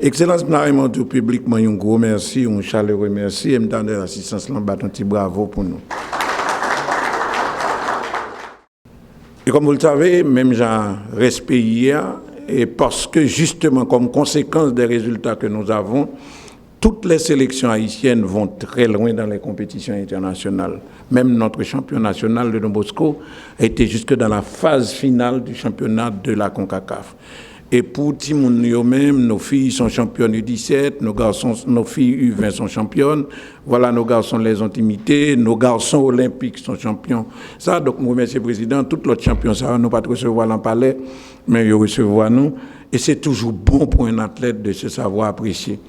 Excellence, je tout publiquement un gros merci, un chaleureux merci, et me donne l'assistance, un petit bravo pour nous. Et comme vous le savez, même j'ai respect hier, et parce que justement, comme conséquence des résultats que nous avons, toutes les sélections haïtiennes vont très loin dans les compétitions internationales. Même notre champion national de Don Bosco a été jusque dans la phase finale du championnat de la CONCACAF. Et pour Timoun nous-mêmes, nos filles sont championnes U17, nos filles U20 sont championnes. Voilà, nos garçons les ont imités, nos garçons olympiques sont champions. Ça, donc, je remercie le président, tous les champions, ça, nous pas recevoir dans le palais, mais ils recevoir nous. Et c'est toujours bon pour un athlète de se savoir apprécier.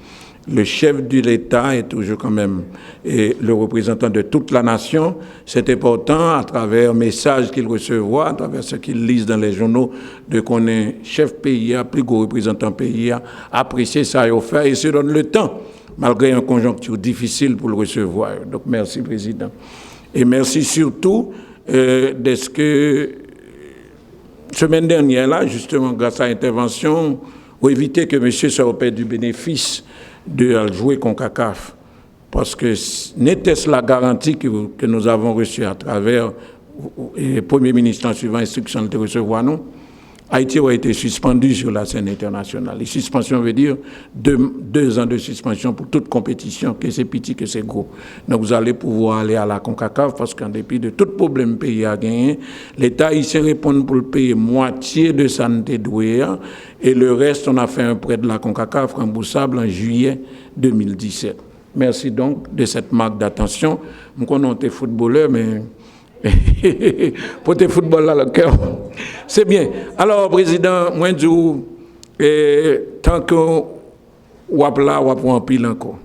Le chef de l'État est toujours quand même le représentant de toute la nation. C'est important, à travers les messages qu'il reçoit, à travers ce qu'il lise dans les journaux, de connaître chef pays, plus gros représentant pays, apprécier ça et offert et se donne le temps, malgré une conjoncture difficile pour le recevoir. Donc merci, Président. Et merci surtout de ce que, semaine dernière, là, justement, grâce à l'intervention, pour éviter que monsieur soit perdre du bénéfice de jouer CONCACAF. Parce que n'était-ce la garantie que nous avons reçue à travers le Premier ministre en suivant l'instruction de recevoir nous, Haïti a été suspendu sur la scène internationale. Et suspension veut dire 2 ans de suspension pour toute compétition, que c'est petit, que c'est gros. Donc vous allez pouvoir aller à la CONCACAF parce qu'en dépit de tout problème le pays a gagné, l'État ici répond pour le payer moitié de sa douée et le reste, on a fait un prêt de la CONCACAF remboursable en juillet 2017. Merci donc de cette marque d'attention. Nous connaissons des footballeurs, mais pour tes football là le cœur. C'est bien. Alors, Président, moi, je dis, tant que on là, on va en pile encore.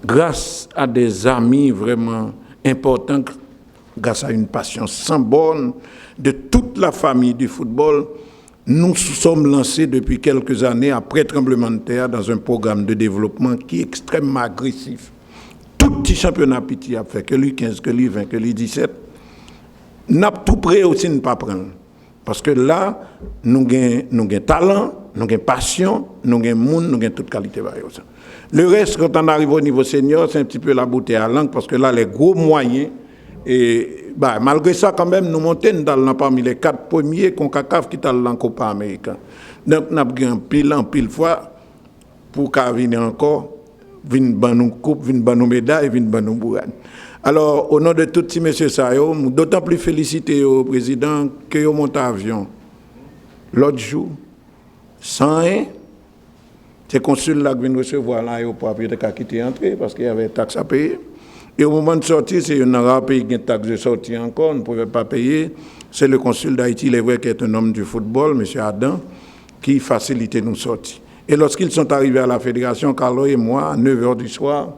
Grâce à des amis vraiment importants, grâce à une passion sans borne de toute la famille du football, nous sommes lancés depuis quelques années, après tremblement de terre, dans un programme de développement qui est extrêmement agressif. Tout petit championnat petit a fait, que lui 15, que lui 20, que lui 17, n'a tout prêt aussi ne pas prendre. Parce que là, nous avons talent, nous avons passion, nous avons monde, nous avons toute qualité. Le reste, quand on arrive au niveau senior, c'est un petit peu la beauté à langue, parce que là, les gros moyens, et malgré ça, quand même, nous montons parmi les 4 premiers CONCACAF qui sont dans la Copa América. Donc, nous avons un pile fois pour qu'à venir encore. Vin banou coupe, vin banou médaille, vin banou bourane. Alors, au nom de tous ces messieurs Sayo, d'autant plus féliciter au président que yo monte avion. L'autre jour, sans rien, c'est consul là qui vient recevoir l'aéroport pour quitter entrer parce qu'il y avait taxe à payer. Et au moment de sortir, c'est un arabe pays qui a une taxe de sortie encore, on ne pouvait pas payer. C'est le consul d'Haïti, il est vrai qu'il est un homme du football, M. Adam, qui facilitait nos sorties. Et lorsqu'ils sont arrivés à la fédération, Carlo et moi, à 9h du soir,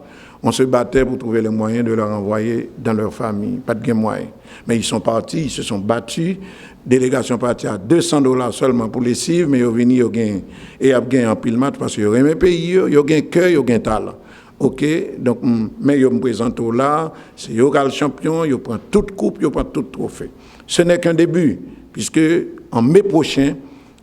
on se battait pour trouver les moyens de leur envoyer dans leur famille. Pas de moyens. Mais ils sont partis, ils se sont battus. Délégation partie à $200 seulement pour les cives, mais ils ont venu, ils ont gagné. Et ils ont gagné en pile match parce qu'ils ont aimé le pays, ils ont gagné cœur, ils ont gagné talent. OK? Donc, mais ils me présentent là, c'est eux le champion, ils prennent toute coupe, ils prennent tout trophée. Ce n'est qu'un début, puisque en mai prochain,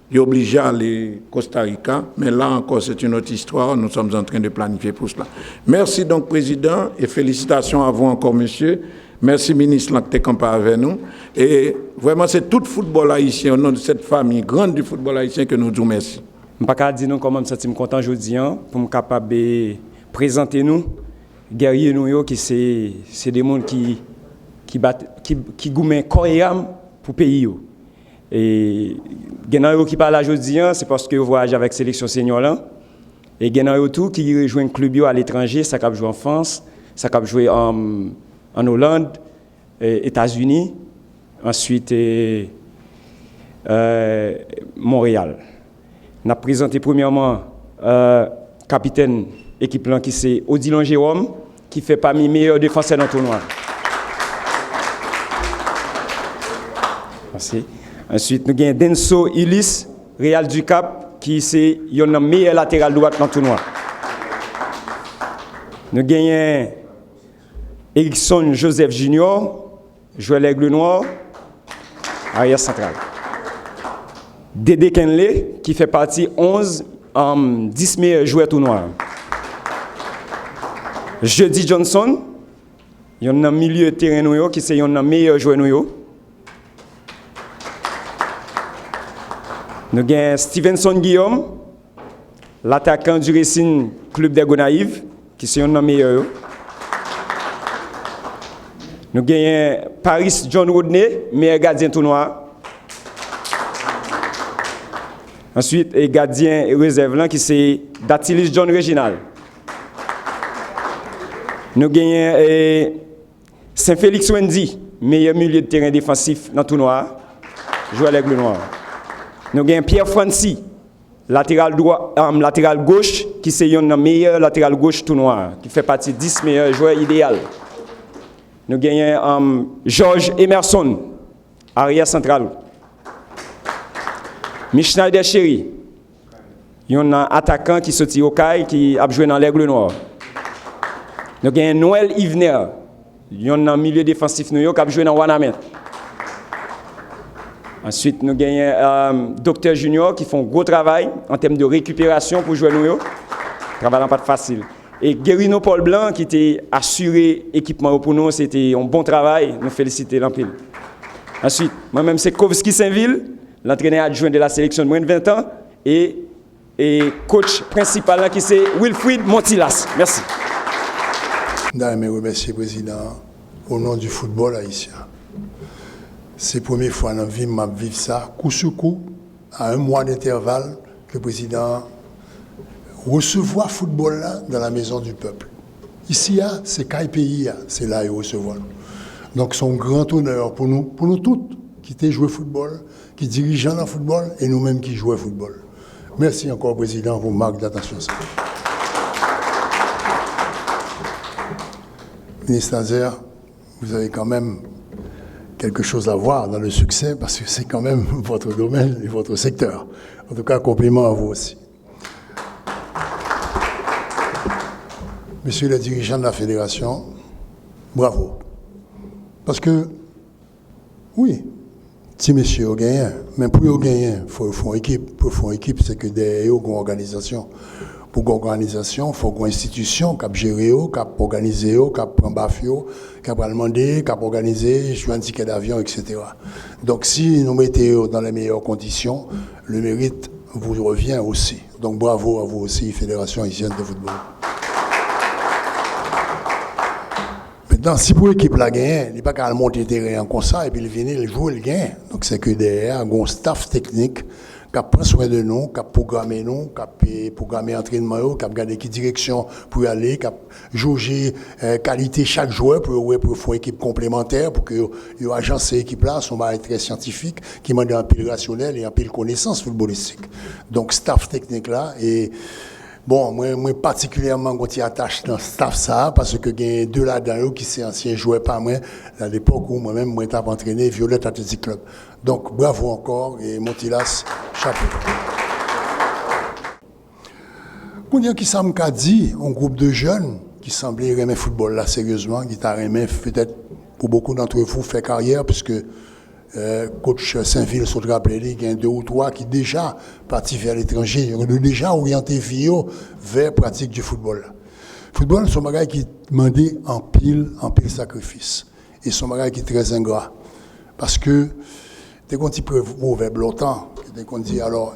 il est obligé à aller au Costa Rica, mais là encore, c'est une autre histoire. Nous sommes en train de planifier pour cela. Merci donc, Président, et félicitations à vous encore, monsieur. Merci, ministre, qui est campé avec nous. Et vraiment, c'est tout le football haïtien, au nom de cette famille grande du football haïtien, que nous disons merci. Je ne peux pas dire comment je me sens content aujourd'hui pour me capable de présenter nous, guerriers nous, qui c'est des gens qui goûtent corps et âme pour le pays. Et Genayo qui parle aujourd'hui, c'est parce que vous voyagez avec la sélection senior là. Et Genayo tout qui rejoint un club à l'étranger, ça cap jouer en France, ça cap jouer en Hollande, États-Unis, ensuite Montréal. On a présenté premièrement capitaine équipe là qui c'est Odilon Jérôme qui fait parmi les meilleurs défenseurs dans le tournoi. Merci. Ensuite, nous avons Denso Ilis, Real du Cap, qui est le meilleur latéral droit dans le tournoi. Nous avons Erickson Joseph Junior, joueur l'Aigle Noir, arrière central. Dédé Kenley, qui fait partie 10 meilleurs joueurs tournois. Jeudi Johnson, il y a un milieu de terrain qui est un meilleur joueur. Nous avons Stevenson Guillaume, l'attaquant du Racing Club des Gonaïves, qui est un meilleur. Nous avons Paris John Rodney, meilleur gardien tournoi. Ensuite, le gardien réserve là, qui c'est Datilis John Reginald. Nous avons Saint-Félix Wendy, meilleur milieu de terrain défensif dans le tournoi, joueur à l'Aigle Noir. Nous avons Pierre Franci, latéral gauche, qui est le meilleur latéral gauche tournoi, qui fait partie de 10 meilleurs joueurs idéal. Nous avons Georges Emerson, arrière central. Schneider Chéri, il y a un attaquant qui sorti au CAI qui a joué dans l'Aigle Noir. Nous avons Noël Yvener, il y a un milieu défensif qui a joué dans Wanamet. Ensuite, nous avons Docteur Junior qui font un gros travail en termes de récupération pour jouer nous. Travail pas facile. Et Guérino Paul Blanc qui était assuré équipement pour nous, c'était un bon travail. Nous félicitons l'empile. Ensuite, moi-même, c'est Kovski Saint-Ville, l'entraîneur adjoint de la sélection de moins de 20 ans, et coach principal là, qui c'est Wilfried Montilas. Merci. Je remercie le président au nom du football haïtien. C'est la première fois dans la vie que je vis ça, coup sur coup, à un mois d'intervalle, que le président recevoir le football là dans la maison du peuple. Ici, c'est quel pays, c'est là qu'il recevoir. Donc, c'est un grand honneur pour nous tous qui étaient joués au football, qui dirigeons dans le football et nous-mêmes qui jouons au football. Merci encore, président, pour marque d'attention. Ministre Nazer, vous avez quand même quelque chose à voir dans le succès parce que c'est quand même votre domaine et votre secteur. En tout cas, compliment à vous aussi. Monsieur le dirigeant de la fédération, bravo. Parce que, oui, si monsieur a gagné, mais pour gagner, il faut faire une équipe. Pour faire une équipe, c'est que derrière une organisation. Pour une organisation, il faut une institution qui a géré, qui a organisé, qui a pris bafio, qui a demandé, qui a organisé, joué un ticket d'avion, etc. Donc si nous mettons dans les meilleures conditions, le mérite vous revient aussi. Donc bravo à vous aussi, Fédération haïtienne de football. Maintenant, si pour l'équipe la gagne, il n'est pas qu'à monter le terrain comme ça et puis il vient, il joue, il gagne. Donc c'est que derrière, un staff technique qui prend soin de nous, qui a programmé nous, qui a programmé l'entraînement, qui a regardé quelle direction pour y aller, qui a jaugé qualité chaque joueur pour faire une équipe complémentaire, pour que y agence ces équipes-là, sont très scientifiques, qui demandent un pile rationnel et un pile connaissance footballistique. Donc, staff technique là, et bon, moi particulièrement quand il attache dans staff ça, parce que il y a deux là-dedans qui sont anciens joueurs par moi, à l'époque où moi-même, moi, j'étais entraîné Violette Athletic Club. Donc, bravo encore, et Montilas, chapeau. Quand il y a qui semble qu'a dit, un groupe de jeunes qui semblaient aimer le football là sérieusement, qui t'a aimé peut-être pour beaucoup d'entre vous faire carrière, puisque coach Saint-Ville sont rappelé, il y a 2 ou 3 qui déjà partis vers l'étranger, ils ont déjà orienté Vio vers la pratique du football. Le football, c'est un bagage qui demandait en pile sacrifice. Et c'est un bagage qui est très ingrat. Parce que, dès qu'on dit mauvais longtemps, dès qu'on dit alors,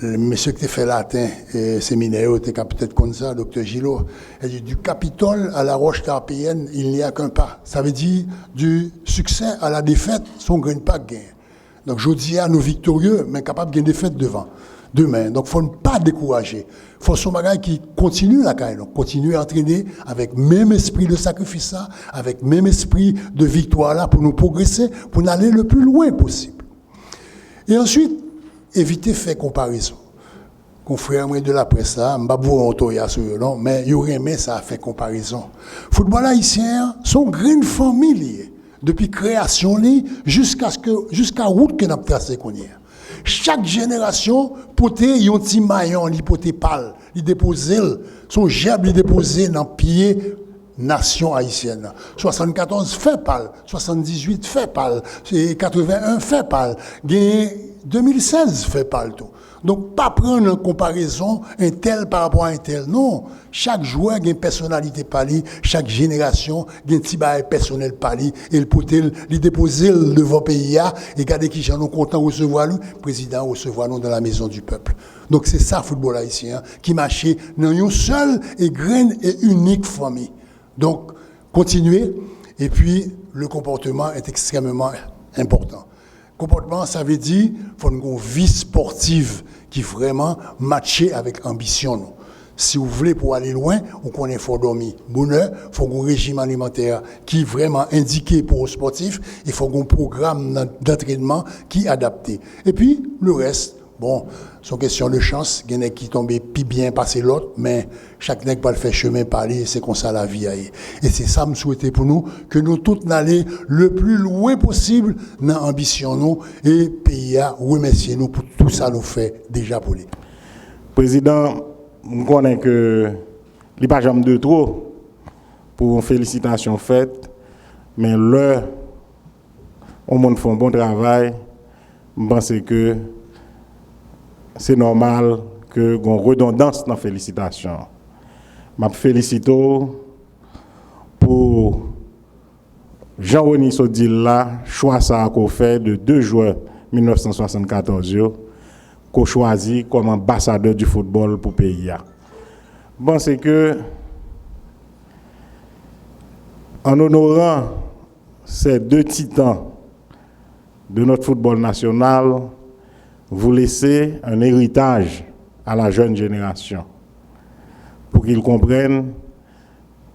le monsieur qui a fait latin et séminaire, était peut-être comme ça, docteur Gillot, il dit du Capitole à la roche carpéenne, il n'y a qu'un pas. Ça veut dire du succès à la défaite, son grain pas gain. Donc je dis à nos victorieux, mais capables de gagner défaite demain. Donc il ne faut pas décourager. Il faut son bagage qui continue la carrière, donc continuer à entraîner avec même esprit de sacrifice là, avec même esprit de victoire là pour nous progresser, pour aller le plus loin possible. Et ensuite, éviter de faire comparaison. Confrère de la presse là, je ne vais pas vous non, mais il y aurait aimé ça à faire comparaison. Football haïtien, son grande famille, depuis création jusqu'à route que nous avons tracé. Chaque génération, poté yon ti maillon, li poté pal, li déposé son gerbe li déposé dans pied nation haïtienne. 74 fait pâle, 78 fait pâle, 81 fait pâle, 2016 fait pâle tout. Donc, pas prendre en comparaison un tel par rapport à un tel. Non. Chaque joueur a une personnalité pali, chaque génération a un petit bail personnel pali, et le potel, il déposer devant le pays, et garder qui j'en sont contents de recevoir lui, président recevoir nous dans la maison du peuple. Donc, c'est ça, le football haïtien, qui marche dans une seule et grande et unique famille. Donc, continuez, et puis, le comportement est extrêmement important. Comportement, ça veut dire qu'il faut une vie sportive qui vraiment matche avec ambition. Non? Si vous voulez pour aller loin, on connaît faut dormir. Bonheur, il faut un régime alimentaire qui est vraiment indiqué pour les sportifs. Il faut un programme d'entraînement qui est adapté. Et puis, le reste, bon, c'est une question de chance. Il y en a qui tombent plus bien passer l'autre, mais chaque nègre pas le faire chemin parler, c'est comme ça la vie aille. Et c'est ça me souhaiter pour nous, que nous tous n'allions le plus loin possible dans l'ambition nous et pays à remercier nous pour tout ça nous fait déjà pour lui. Président, je connais que il n'y a pas jamais de trop pour une félicitation faite, mais là, au monde fait un bon travail, je pense que c'est normal que qu'on redondance dans la félicitation. Je félicite pour Jean-René Sodil là, choix ça qu'on fait de 2 juin 1974 qu'on choisit comme ambassadeur du football pour le pays. Je pense que en honorant ces 2 titans de notre football national, vous laissez un héritage à la jeune génération pour qu'ils comprennent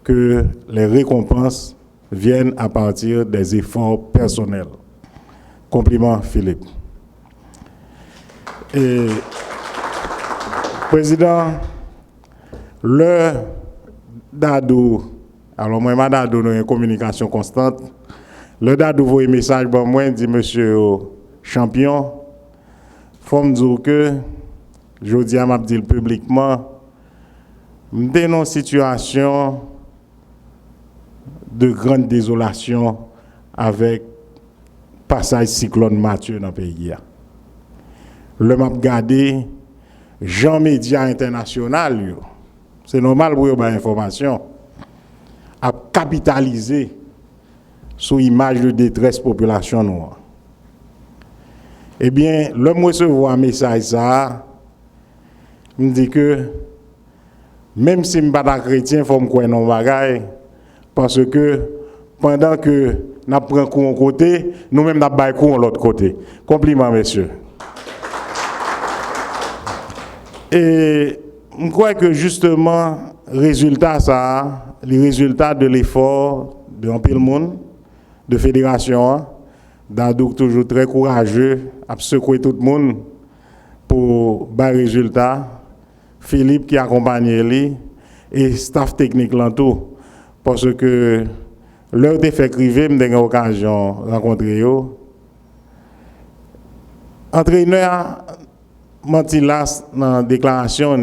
que les récompenses viennent à partir des efforts personnels. Compliment, Philippe. Et, Président, le Dado, alors moi, ma Dado, nous avons une communication constante. Le Dado, vous un message pour moi, dit monsieur champion. Il faut me dire que, je dis à ma dit publiquement, je suis dans une situation de grande désolation avec passage cyclone Mathieu dans le pays. Le m'a regardé, Jean Média International, c'est normal pour avoir information, a capitalisé sur l'image de détresse population noire. Eh bien, l'homme recevoir un message, ça, me dit que même si je ne suis pas chrétien, il faut me croire dans le bagage, parce que pendant que nous prenons coup d'un côté, nous-mêmes nous prenons coup de l'autre côté. Compliment, messieurs. Et je crois que justement, résultat ça, les résultats de l'effort de un peu le monde, de fédération, Dado toujours très courageux, a secoué tout le monde pour bas résultat. Philippe qui accompagne lui et staff technique l'entour parce que l'heure de fait criver, j'ai eu l'occasion de rencontrer eux. Entraîneur Mantilas dans la déclaration,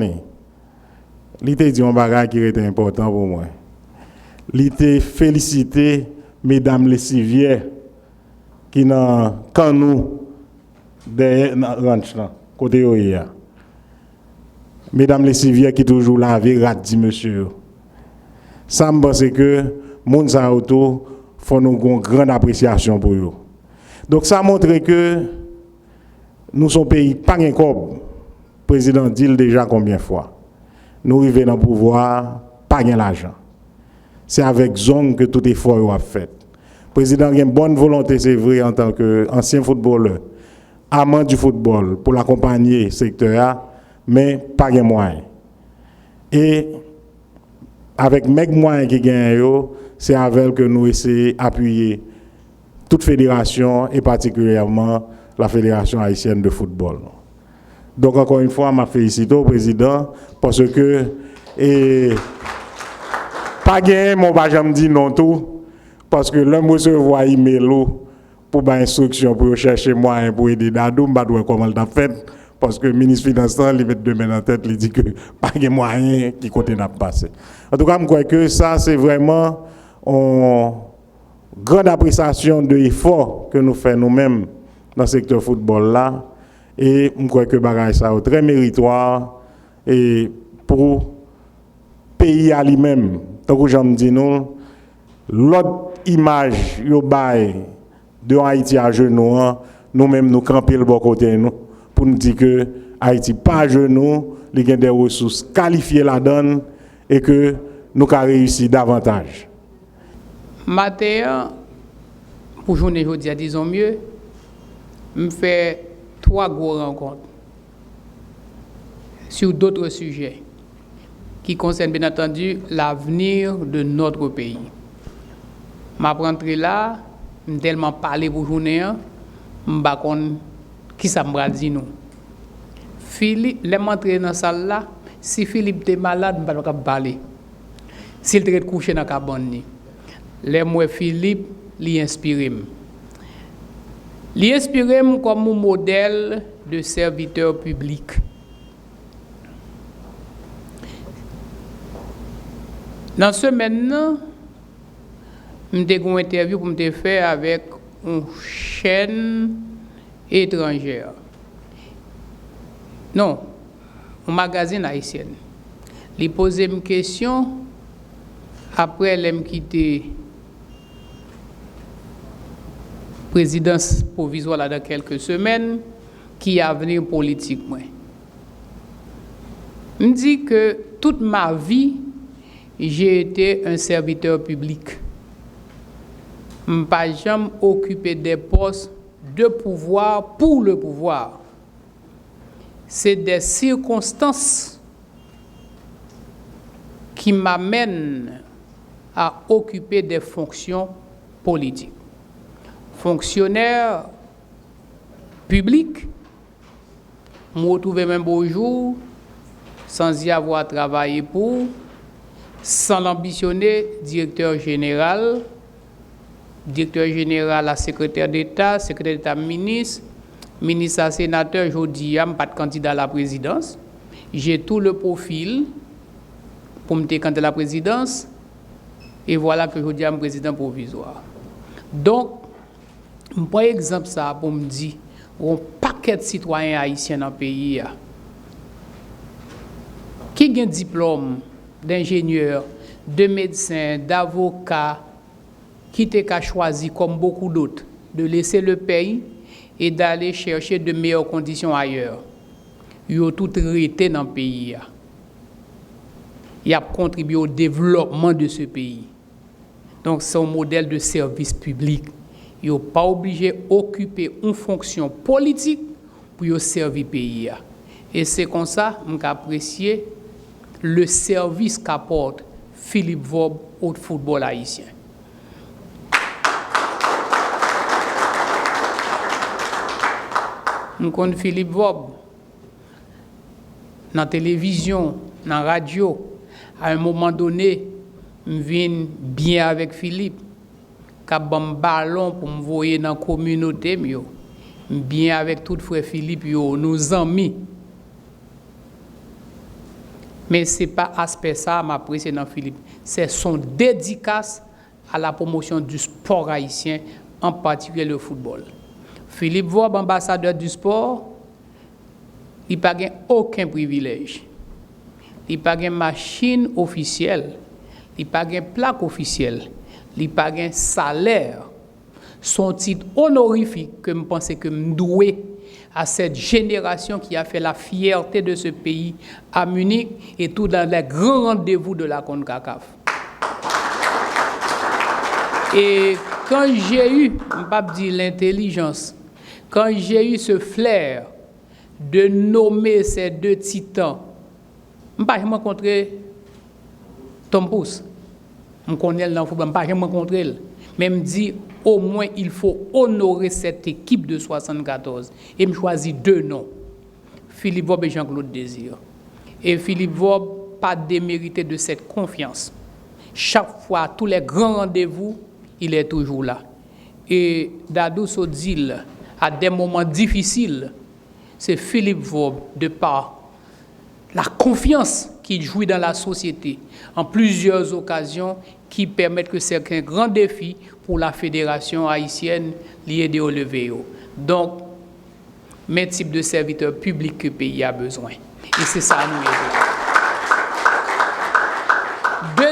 il était dit un bagage qui était important pour moi. Il était félicité mesdames les civières qui dans quand nous derrière ranch là côté hier. Mesdames les civières qui toujours lavé rat dit monsieur. Ça me pense que moun sa auto font nous une grande appréciation pour eux. Donc ça montre que nous sommes pays pas un cob. Président dit déjà combien de fois. Nous arrivons dans le pouvoir, pas gain l'argent. C'est avec zone que tout effort est fait. Président a une bonne volonté, c'est vrai, en tant qu'ancien footballeur, amant du football, pour l'accompagner secteur, mais pas de moyens. Et avec les moyens qui gagnent, c'est avec que nous essayons d'appuyer toute fédération et particulièrement la Fédération haïtienne de football. Donc encore une fois, je félicite au président parce que pas gagner, mon pas jamais dit non tout. Parce que l'homme recevoir email pour des instructions pour chercher moyens pour aider Dado, je ne sais pas comment il a fait. Parce que le ministre financier, il met 2 mains en tête, il dit que pas de moyens qui côté n'a passé. En tout cas, je crois que ça, c'est vraiment une grande appréciation de l'effort que nous faisons nous-mêmes dans le secteur football là. Et je crois que bagage ça est très méritoire et pour le pays à lui-même. Tant que j'aime dire nous, l'autre image de Haïti à genoux, nous-mêmes nous camper le bon côté nous pour nous dire que Haïti pas à genoux, il y a des ressources qualifiées là-dedans et que nous avons réussi davantage. Matin, pour journée aujourd'hui, disons mieux, je fais 3 gros rencontres sur d'autres sujets qui concernent bien entendu l'avenir de notre pays. Je rentré là, je tellement parlé pour journée, je ne sais pas qui ça me dit nous. Philippe, les m'entrer dans la salle là, si Philippe était malade, je ne peux pas parler. S'il était couché dans la cabane, les mots Philippe, l'y inspiré. L'y inspiré comme un modèle de serviteur public. Dans ce semaine, je me une interview pour me faire avec une chaîne étrangère. Non, un magazine haïtien. Il posait une question après elle quitté présidence provisoire là dans quelques semaines qui a avenir politique moi. Je me dis que toute ma vie j'ai été un serviteur public. Je n'ai pas jamais occupé des postes de pouvoir pour le pouvoir. C'est des circonstances qui m'amènent à occuper des fonctions politiques. Fonctionnaire public, je me retrouve même beau jour sans y avoir travaillé pour, sans l'ambitionner, directeur général à secrétaire d'État ministre, ministre à sénateur, je dis, pas de candidat à la présidence. J'ai tout le profil pour me candidat à la présidence. Et voilà que je dis, président provisoire. Donc, par exemple, ça pour me dire, un paquet de citoyens haïtiens dans le pays qui a un diplôme d'ingénieur, de médecin, d'avocat, qui t'a choisi, comme beaucoup d'autres, de laisser le pays et d'aller chercher de meilleures conditions ailleurs. Ils ont tout été dans le pays. Ils ont contribué au développement de ce pays. Donc, c'est un modèle de service public. Ils n'ont pas obligé d'occuper une fonction politique pour servir le pays. Et c'est comme ça que j'ai apprécié le service qu'apporte Philippe Vob au football haïtien. Je connais Philippe Vob dans la télévision, dans la radio. À un moment donné, je viens bien avec Philippe. J'ai un ballon pour me voyer dans la communauté. Bien avec tout frère Philippe, nous amis. Mais ce n'est pas aspect ça m'a apprécié dans Philippe. C'est son dédicace à la promotion du sport haïtien, en particulier le football. Philippe Vob, ambassadeur du sport, il n'a pas aucun privilège. Il n'a pas de machine officielle. Il n'a pas de plaque officielle. Il n'a pas de salaire. Son titre honorifique que je pense que je dois à cette génération qui a fait la fierté de ce pays à Munich et tout dans les grands rendez-vous de la CONCACAF. Et quand j'ai eu, je ne vais pas dire l'intelligence, quand j'ai eu ce flair de nommer ces deux titans, je n'ai pas rencontré Tom Pousse. Je connais dans le football, je n'ai pas rencontré. Mais je me dis, au moins, il faut honorer cette équipe de 74. Et je choisis 2 noms, Philippe Vob et Jean-Claude Désir. Et Philippe Vob, pas démérité de cette confiance. Chaque fois, à tous les grands rendez-vous, il est toujours là. Et Dadou Sodil, à des moments difficiles, c'est Philippe Vob, de par la confiance qu'il jouit dans la société en plusieurs occasions qui permettent que c'est un grand défi pour la fédération haïtienne liée de relever. Donc, même type de serviteur public que le pays a besoin. Et c'est ça nous aider.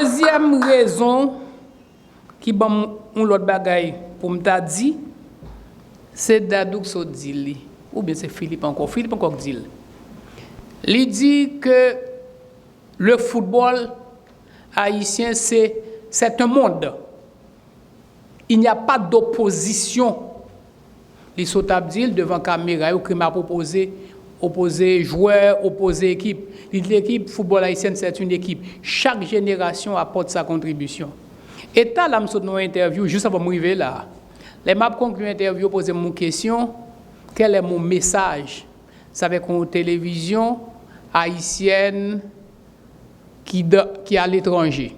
Deuxième raison qui bon l'autre bagaille pour me dit, c'est Dadouk Sodili, ou bien c'est Philippe encore dit. Il dit que le football haïtien, c'est un monde. Il n'y a pas d'opposition. Les sotabdil devant caméra, qui m'a proposé opposer joueurs, opposer équipe. L'équipe football haïtienne, c'est une équipe. Chaque génération apporte sa contribution. Et là, je me suis interview, juste avant de m'arriver là. Les maps concluent l'interview, poser mon question, quel est mon message? C'est avec une télévision haïtienne qui est à l'étranger.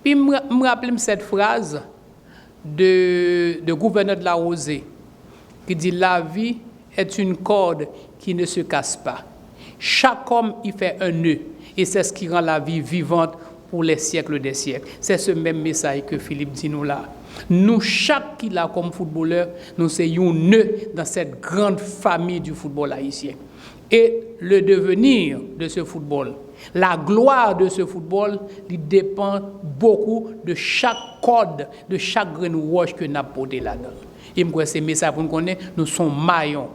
Puis, je me rappelle cette phrase de gouverneur de la Rosée, qui dit « La vie est une corde qui ne se casse pas. Chaque homme y fait un nœud, et c'est ce qui rend la vie vivante pour les siècles des siècles. » C'est ce même message que Philippe dit nous là. Nous, chaque qui l'a comme footballeur, nous sommes un nœud dans cette grande famille du football haïtien. Et le devenir de ce football, la gloire de ce football, il dépend beaucoup de chaque code, de chaque grain de roche que nous avons porté là-dedans. Et moi, c'est message pour nous connaître, nous sommes maillons.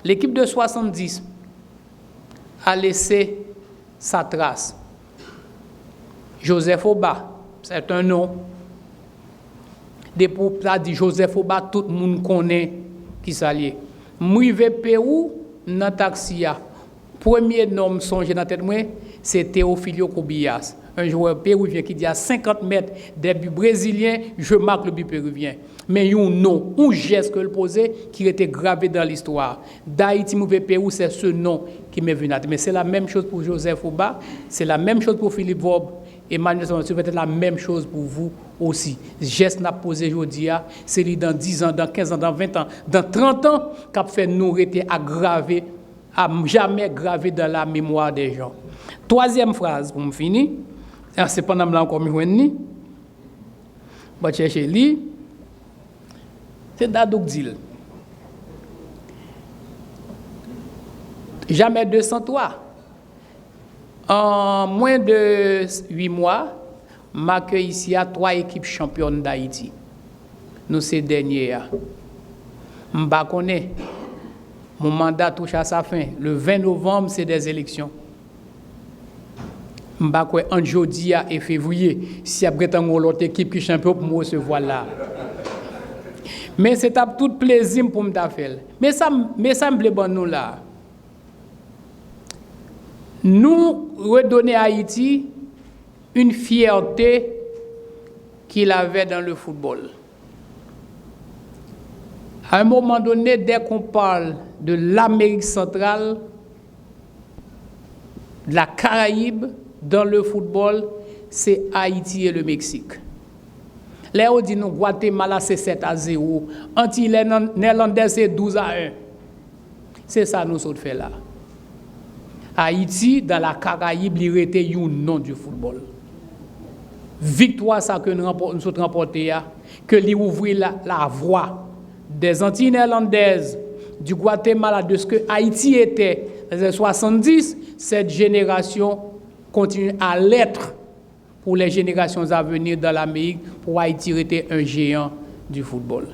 L'équipe de 70 a laissé sa trace. Joseph Oba, c'est un nom. Depuis que dit Joseph Oba, tout le monde connaît qui s'allie. Mouive Pérou, dans le taxi, premier nom songé dans la tête, c'est Théophilio Kobias, un joueur péruvien qui dit à 50 mètres des buts brésiliens, je marque le but péruvien. Mais il y a un nom, un geste que le posait qui était gravé dans l'histoire. D'Haïti, Mouve Pérou, c'est ce nom qui m'est venu à tête. Mais c'est la même chose pour Joseph Oba, c'est la même chose pour Philippe Vob. Emmanuel Saint-Martin, peut-être la même chose pour vous aussi. Geste n'a posé aujourd'hui, c'est dans 10 ans, dans 15 ans, dans 20 ans, dans 30 ans, qu'a fait nous rester aggravé, à jamais gravé dans la mémoire des gens. Troisième phrase pour me finir, c'est pendant que encore je vais chercher lui, c'est Dadouk Dil. Jamais 203. En moins de 8 mois, m'accueille ici à 3 équipes championnes d'Haïti. Nous, ces derniers. Je ne connais pas. Mon mandat touche à sa fin. Le 20 novembre, c'est des élections. Je ne sais pas entre jeudi et février, si après tant l'autre équipe qui est champion pour me recevoir là. Mais c'est à tout plaisir pour me faire. Mais ça me plaît bon nous là. Nous redonner à Haïti une fierté qu'il avait dans le football. À un moment donné, dès qu'on parle de l'Amérique centrale, de la Caraïbe, dans le football, c'est Haïti et le Mexique. Là, on dit nous, Guatemala, c'est 7-0. Antilles néerlandais, c'est 12-1. C'est ça nous sommes fait là. Haïti, dans la Caraïbe, il était un nom du football. Victoire, ça que nous avons remporté, que lui ouvrit la voie des Antilles néerlandaises, du Guatemala, de ce que Haïti était dans les années 70, cette génération continue à l'être pour les générations à venir dans l'Amérique, pour Haïti était un géant du football.